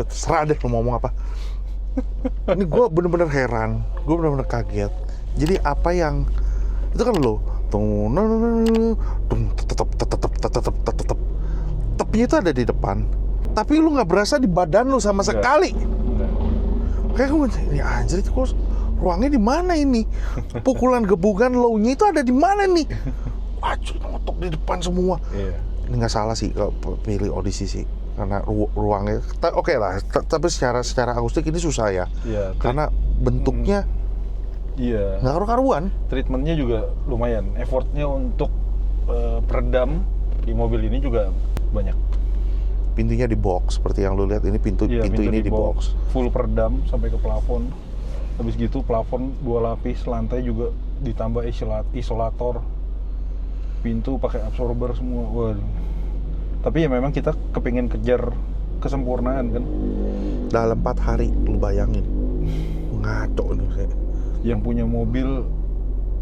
Speaker 1: terserah deh lo mau ngomong apa. Ini gue bener-bener heran, gue bener-bener kaget. Jadi apa yang itu kan lo tetep tepnya itu ada di depan, tapi lu nggak berasa di badan lu sama sekali. Kayak gue ini anjir itu kok ruangnya di mana ini? Pukulan gebukan low-nya itu ada di mana nih? Wajib ngotok di depan semua. Ini nggak salah sih kalau pilih audisi sih, karena ruangnya oke lah. Tapi secara akustik ini susah ya. Karena bentuknya nggak karu-karuan.
Speaker 3: Treatmentnya juga lumayan. Effortnya untuk peredam di mobil ini juga banyak.
Speaker 1: Pintunya di box seperti yang lu lihat ini pintu ini di box.
Speaker 3: Full peredam sampai ke plafon. Habis gitu plafon 2 lapis, lantai juga ditambah isolator. Pintu pakai absorber semua. Waduh. Tapi ya memang kita kepingin kejar kesempurnaan kan.
Speaker 1: Dalam 4 hari lu bayangin. Ngaco nih saya.
Speaker 3: Yang punya mobil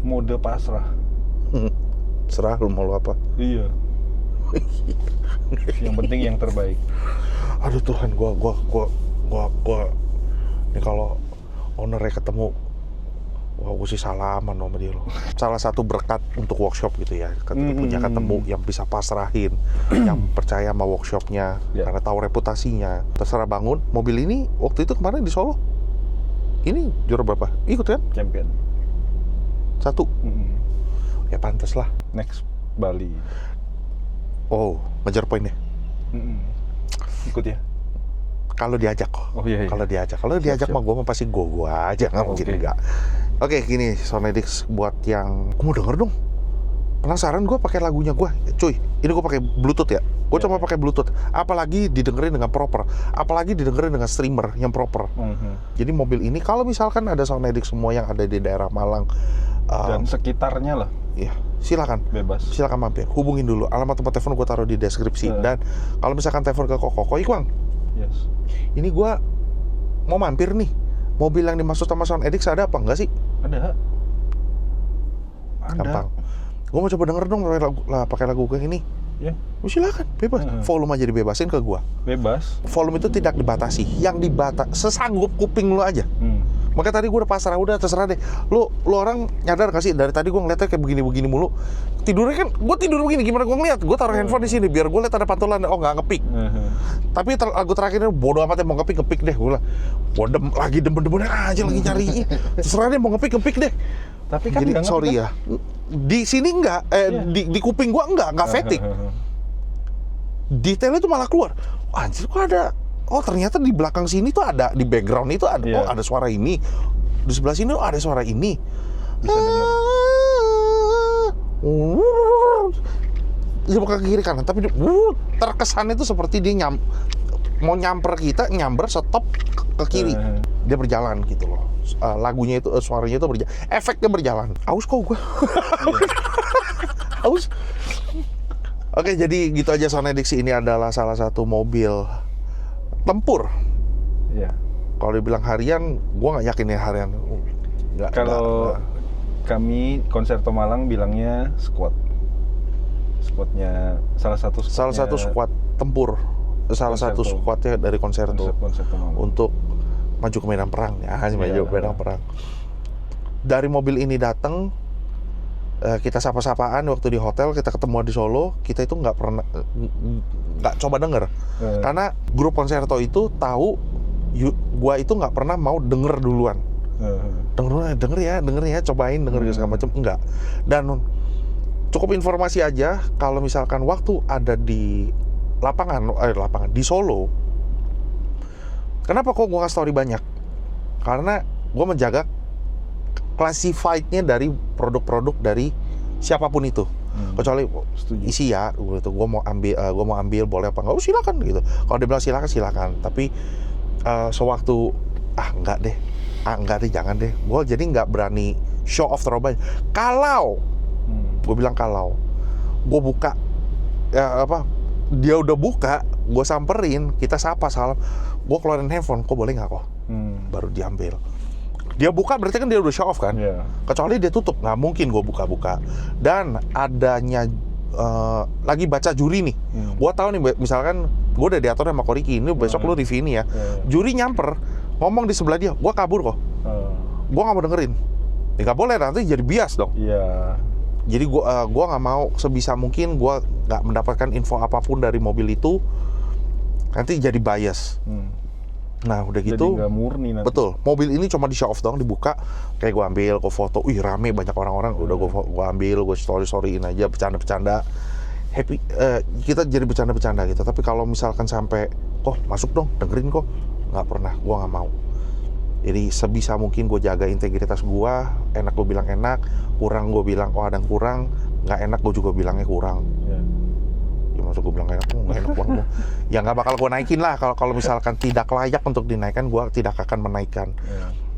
Speaker 3: mode pasrah.
Speaker 1: Serah lu mau lu apa.
Speaker 3: Iya. Yang penting yang terbaik.
Speaker 1: Aduh Tuhan, gua ini kalau ownernya ketemu, wah gue sih salaman sama dia loh. Salah satu berkat untuk workshop gitu ya, punya ketemu yang bisa pasrahin, yang percaya sama workshopnya, karena tahu reputasinya. Terserah bangun, mobil ini waktu itu kemarin di Solo, ini juara berapa? Ikut kan?
Speaker 3: Champion.
Speaker 1: 1. Ya pantas lah.
Speaker 3: Next Bali.
Speaker 1: Oh, ngejar poinnya.
Speaker 3: Ikut ya?
Speaker 1: Kalau diajak kok.
Speaker 3: Oh iya.
Speaker 1: Kalau diajak mah gue mah pasti gue aja, nggak mungkin enggak. Oke, gini Sonedix buat yang mau denger dong. Penasaran gue pakai lagunya gue, cuy. Ini gue pakai Bluetooth ya. Gue cuma pakai Bluetooth. Apalagi didengerin dengan proper. Apalagi didengerin dengan streamer yang proper. Jadi mobil ini kalau misalkan ada Sonedix semua yang ada di daerah Malang
Speaker 3: dan sekitarnya lah.
Speaker 1: Iya, silakan.
Speaker 3: Bebas.
Speaker 1: Silakan mampir. Hubungin dulu. Alamat tempat telepon gue taruh di deskripsi. Dan kalau misalkan telepon ke Koko, Ikwang.
Speaker 3: Yes.
Speaker 1: Ini gue mau mampir nih. Mobil yang dimaksud sama Sonedix ada apa enggak sih?
Speaker 3: Ada.
Speaker 1: Gampang. Gue mau coba denger dong pakai lagu gue ini.
Speaker 3: Ya.
Speaker 1: Silakan, bebas. Volume aja dibebasin ke gue.
Speaker 3: Bebas.
Speaker 1: Volume itu tidak dibatasi. Yang sesanggup kuping lu aja. Makanya tadi gue udah pasrah, udah terserah deh. Lu orang nyadar gak sih dari tadi gue ngeliatnya kayak begini-begini mulu. Tidurnya kan, gue tidur begini, gimana gue ngeliat? Gue taruh handphone di sini biar gue lihat ada pantulan. Oh nggak ngepik. Tapi lagu terakhirnya bodo amat ya, mau ngepik deh. Gue lagi demen-demennya aja lagi nyariin. Terserah deh mau ngepik deh.
Speaker 3: Tapi kan
Speaker 1: jadi sorry kan? Ya, di sini enggak, di kuping gua enggak fatigue. Detailnya tuh malah keluar. Anjir kok ada. Oh ternyata di belakang sini tuh ada, di background itu ada. Oh ada suara ini. Di sebelah sini ada suara ini.
Speaker 3: Bisa dengar.
Speaker 1: Dia bukan ke kiri kanan, tapi terkesannya itu seperti dia mau nyamper kita, nyamber stop ke kiri. Dia berjalan gitu loh. Lagunya itu, suaranya itu berjalan. Efeknya berjalan. Aus kok gue. Aus. Oke, jadi gitu aja Sonedix ini adalah salah satu mobil tempur.
Speaker 3: Iya.
Speaker 1: Kalau dibilang harian, gue nggak yakin ya harian.
Speaker 3: Kalau kami Konserto Malang bilangnya squad. Squadnya salah satu
Speaker 1: squad tempur. Salah satu squadnya dari Konserto untuk maju ke medan perang ya, maju ke medan perang. Dari mobil ini datang, kita sapa-sapaan waktu di hotel, kita ketemu di Solo, kita itu nggak coba denger, karena grup Konserto itu tahu gua itu nggak pernah mau denger duluan. Denger ya, cobain denger segala macam, enggak. Dan cukup informasi aja, kalau misalkan waktu ada di lapangan di Solo. Kenapa kok gue ngasih story banyak? Karena gue menjaga classified-nya dari produk-produk dari siapapun itu. Kecuali isi ya, gue mau ambil boleh apa enggak? Oh silakan gitu. Kalau dia bilang silakan. Tapi sewaktu enggak deh, jangan deh. Gue jadi nggak berani show off terlalu banyak. Kalau gue bilang gue buka dia udah buka, gue samperin, kita sapa salam, gue keluarin handphone, kok boleh nggak kok? Baru diambil. Dia buka berarti kan dia udah show off kan? Kecuali dia tutup, nggak mungkin gue buka-buka. Dan adanya lagi baca juri nih. Gua tahu nih, misalkan gua udah diatur sama Koriki, ini besok lu review ini ya. Juri nyamper, ngomong di sebelah dia, gua kabur kok. Gua nggak mau dengerin. Ya nggak boleh, nanti jadi bias dong.
Speaker 3: Iya.
Speaker 1: Jadi gua nggak mau, sebisa mungkin gua nggak mendapatkan info apapun dari mobil itu, nanti jadi bias. Nah udah gitu,
Speaker 3: jadi nggak murni nanti.
Speaker 1: betul. Mobil ini cuma di show off doang, dibuka, kayak gua ambil, gua foto, rame banyak orang-orang, udah gua ambil, gua storyin aja, bercanda-bercanda, happy. Kita jadi bercanda-bercanda gitu. Tapi kalau misalkan sampai, masuk dong, dengerin kok, nggak pernah, gua nggak mau. Jadi sebisa mungkin gue jaga integritas gue, enak gue bilang enak, kurang gue bilang ada yang kurang, nggak enak gue juga bilangnya kurang. Ya maksud gue bilang enak, nggak enak banget. Ya nggak bakal gue naikin lah, kalau misalkan tidak layak untuk dinaikkan, gue tidak akan menaikkan.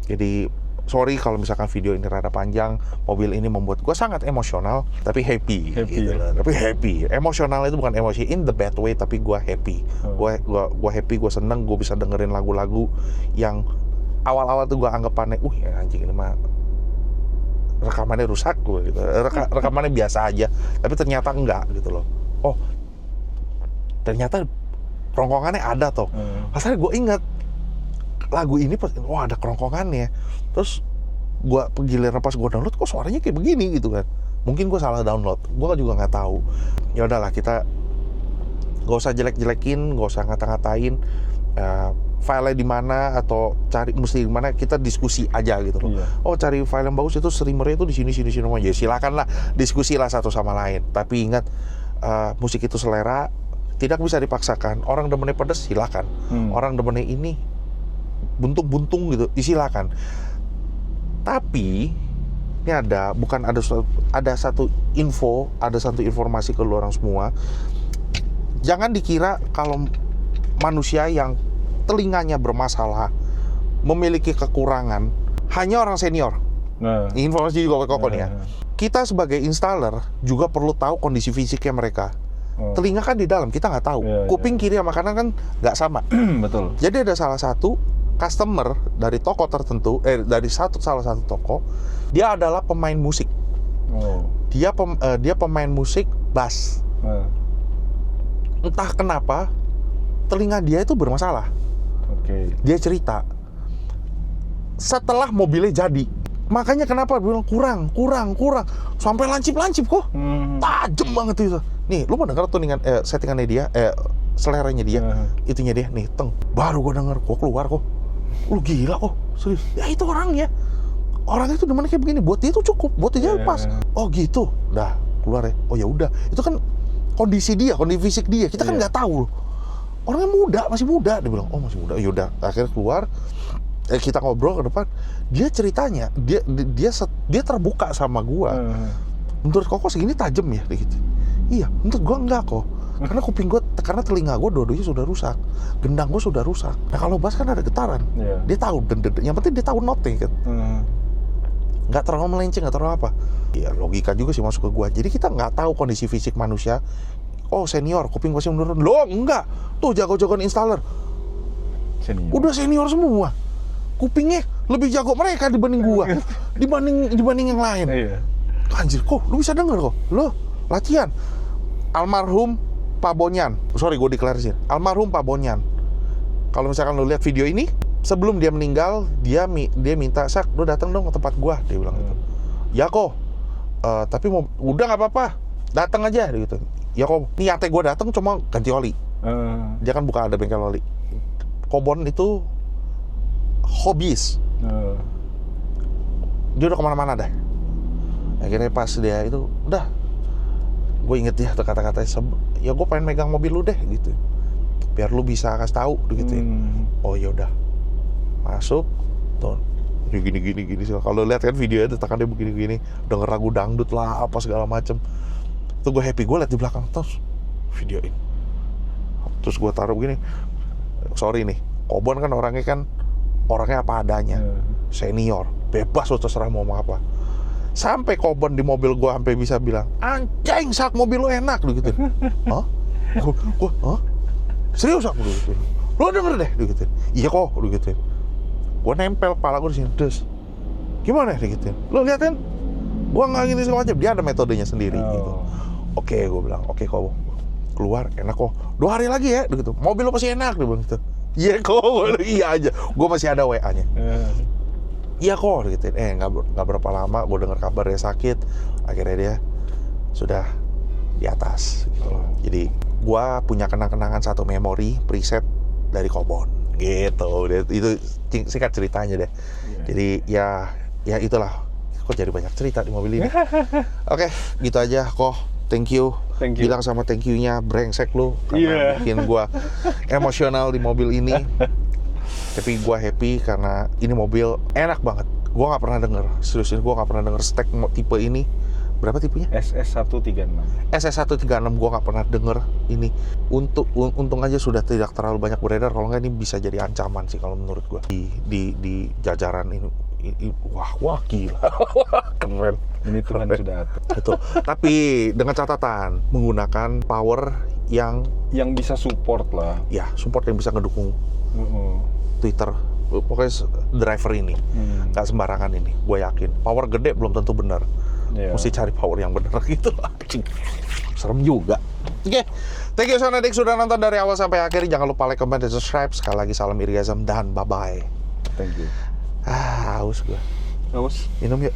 Speaker 1: Jadi sorry kalau misalkan video ini rada panjang, mobil ini membuat gue sangat emosional, tapi happy gitu lah. Tapi happy, emosional itu bukan emosi in the bad way, tapi gue happy. Gue happy, gue seneng, gue bisa dengerin lagu-lagu yang awal-awal tuh gue anggapannya, anjing ini mah rekamannya rusak gue gitu, rekamannya biasa aja, tapi ternyata enggak gitu loh. Ternyata kerongkongannya ada toh. Asalnya gue ingat lagu ini pas, ada kerongkongannya. Terus gue giliran pas gue download, kok suaranya kayak begini gitu kan. Mungkin gue salah download, gue juga nggak tahu. Ya udahlah, kita gak usah jelek-jelekin, gak usah ngata-ngatain. Filenya di mana atau cari mesti di mana, kita diskusi aja gitu loh. Cari file yang bagus itu streamernya itu di sini aja. Silakan lah, diskusi lah satu sama lain. Tapi ingat, musik itu selera, tidak bisa dipaksakan. Orang demennya pedes, silakan. Orang demennya ini buntung-buntung gitu, silakan. Tapi ini ada satu informasi ke lu orang semua. Jangan dikira kalau manusia yang telinganya bermasalah, memiliki kekurangan, hanya orang senior. Informasi juga kokoh nih ya. Kita sebagai installer juga perlu tahu kondisi fisiknya mereka. Telinga kan di dalam, kita nggak tahu. Kuping kiri sama kanan kan nggak sama.
Speaker 3: Betul.
Speaker 1: Jadi ada salah satu customer dari toko tertentu, dari salah satu toko, dia adalah pemain musik. Dia pemain musik bass. Entah kenapa telinga dia itu bermasalah. Dia cerita setelah mobilnya jadi, makanya kenapa dia bilang kurang sampai lancip kok. Tajem banget itu. Nih, lu mau denger tuh settingannya dia, seleranya dia, itunya dia nih, baru gua denger, gua keluar kok. Lu gila kok, serius. Ya itu orangnya itu demen kayak begini, buat dia itu cukup, buat dia pas. Oh gitu, dah keluar ya. Oh ya udah, itu kan kondisi fisik dia, kita kan nggak tahu. Orangnya masih muda, dia bilang, masih muda. Yaudah, akhirnya keluar, kita ngobrol ke depan. Dia ceritanya, dia terbuka sama gua. Menurut kok segini tajam ya, gitu. Iya, menurut gua enggak kok. Karena telinga gua dua-duanya sudah rusak, gendang gua sudah rusak. Nah kalau bass kan ada getaran, dia tahu. Yang penting dia tahu notnya kan. Nggak terlalu melenceng, nggak terlalu apa. Ya logika juga sih masuk ke gua. Jadi kita nggak tahu kondisi fisik manusia. Senior, kuping pasti menurun. Loh, enggak. Tuh jago-jagoan installer. Udah senior semua. Kupingnya lebih jago mereka dibanding gua. dibanding yang lain. Anjir, kok lu bisa denger kok. Lo latihan. Almarhum Pak Bonyan. Sorry, gue diklarisin. Almarhum Pak Bonyan. Kalau misalkan lu lihat video ini, sebelum dia meninggal, dia minta, "Sak, lu datang dong ke tempat gua." Dia bilang gitu. Ya kok. Tapi udah nggak apa-apa. Datang aja gitu. Ya kok, niatnya gue datang cuma ganti oli. Dia kan bukan ada bengkel oli. Kobon itu hobis. Dia udah kemana-mana dah. Akhirnya pas dia itu, udah, gue inget dia kata-katanya, ya gue pengen megang mobil lu deh gitu, biar lu bisa kasih tahu gitu. Oh ya udah, masuk, tuh, gini. Kalau lihat kan videonya, tekannya begini, denger lagu dangdut lah, apa segala macem. Tuh gue happy, gue liat di belakang, terus videoin. Terus gue taruh begini, sorry nih, Kobon kan orangnya apa adanya, senior, bebas lo terserah mau ngomong apa. Sampai Kobon di mobil gue sampai bisa bilang, "Anjing, Sak, mobil lo enak," gitu. Hah? Hah? Serius aku gitu. Lo denger deh, gitu. Iya kok, gitu. Gue nempel kepala gue di sini, des. Gimana gitu? Lo liatin? Gue nggak gini segala macam. Dia ada metodenya sendiri gitu. Oke, gue bilang, oke kok keluar enak kok. 2 hari lagi ya, gitu. Mobil lo masih enak, dia bilang gitu. Iya kok, iya aja. Gue masih ada WA-nya. Iya kok, gitu. Nggak berapa lama, gue dengar kabar dia sakit. Akhirnya dia sudah di atas, gitu loh. Jadi gue punya kenang-kenangan satu memori preset dari Kobon, gitu. Itu singkat ceritanya deh. Jadi ya itulah. Kok jadi banyak cerita di mobil ini. Oke, gitu aja kok. Thank you. Bilang sama thank you-nya brengsek lu karena bikin gua emosional di mobil ini. Tapi gua happy karena ini mobil enak banget. Gua nggak pernah denger, serius ini gua nggak pernah denger spek tipe ini. Berapa tipenya?
Speaker 3: SS136.
Speaker 1: SS136 gua nggak pernah denger ini. Untung aja sudah tidak terlalu banyak beredar. Kalau nggak ini bisa jadi ancaman sih kalau menurut gua di jajaran ini. Wah gila. Keren.
Speaker 3: Ini Tuhan sudah atur.
Speaker 1: Betul. Tapi dengan catatan menggunakan power yang
Speaker 3: bisa support lah.
Speaker 1: ya support yang bisa ngedukung Twitter. Pokoknya driver ini nggak sembarangan ini. Gue yakin. Power gede belum tentu benar. Mesti cari power yang benar gitu. Serem juga. Oke. Thank you Sonadik sudah nonton dari awal sampai akhir. Jangan lupa like, comment, dan subscribe. Sekali lagi salam Irgazam dan bye-bye.
Speaker 3: Thank you.
Speaker 1: Haus gue.
Speaker 3: Haus?
Speaker 1: Minum yuk.